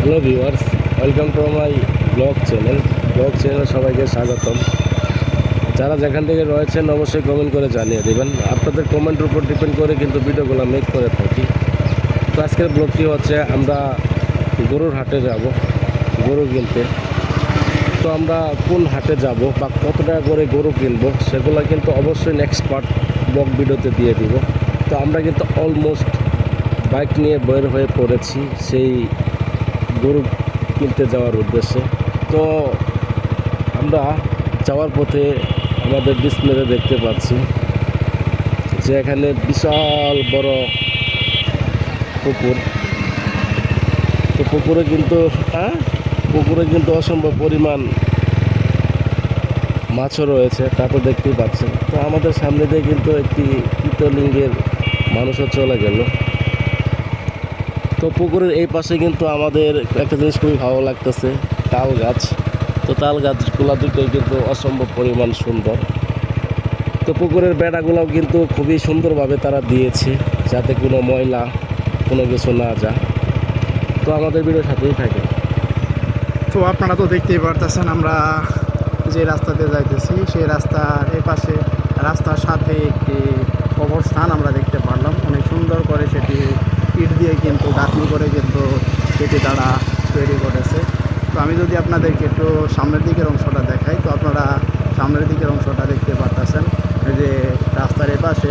Hello viewers, welcome to my blog channel সবাইকে স্বাগতম। যারা যেখান থেকে রয়েছেন অবশ্যই কমেন্ট করে জানিয়ে দেবেন। আপনাদের কমেন্টের উপর ডিপেন্ড করে কিন্তু ভিডিওগুলো মেক করে থাকি। তো আজকের ব্লগটি হচ্ছে আমরা গরুর হাটে যাব গরু কিনতে। তো আমরা কোন হাটে যাব বা কত টাকা করে গরু কিনবো সেগুলো কিন্তু অবশ্যই নেক্সট পার্ট ব্লগ ভিডিওতে দিয়ে দিব। তো আমরা কিন্তু অলমোস্ট বাইক নিয়ে বের হয়ে পড়েছি সেই গরু কিনতে যাওয়ার উদ্দেশ্যে। তো আমরা যাওয়ার পথে আমাদের ডিসপ্লেতে দেখতে পাচ্ছি যে এখানে বিশাল বড় পুকুর। তো পুকুরে কিন্তু অসম্ভব পরিমাণ মাছও রয়েছে, তা তো দেখতেই পাচ্ছেন। তো আমাদের সামনে দিয়ে কিন্তু একটি পিতলিঙ্গের মানুষও চলে গেল। তো পুকুরের এই পাশে কিন্তু আমাদের একটা জিনিস খুবই ভালো লাগতেছে, তাল গাছ। তো তাল গাছগুলো দুটোই কিন্তু অসম্ভব পরিমাণ সুন্দর। তো পুকুরের বেড়াগুলোও কিন্তু খুবই সুন্দরভাবে তারা দিয়েছে, যাতে কোনো ময়লা কোনো কিছু না যায়। তো আমাদের ভিডিওর সাথেই থাকে। তো আপনারা তো দেখতেই পারতেছেন আমরা যে রাস্তাতে যাইতেছি সেই রাস্তার এপাশে রাস্তার সাথে একটি কবরস্থান আমরা দেখতে পারলাম। অনেক সুন্দর করে সেটি ইট দিয়ে কিন্তু গাঁথনি করে কিন্তু সেটি তারা তৈরি করেছে। তো আমি যদি আপনাদেরকে একটু সামনের দিকের অংশটা দেখাই, তো আপনারা সামনের দিকের অংশটা দেখতে পারতেছেন যে রাস্তার এপাশে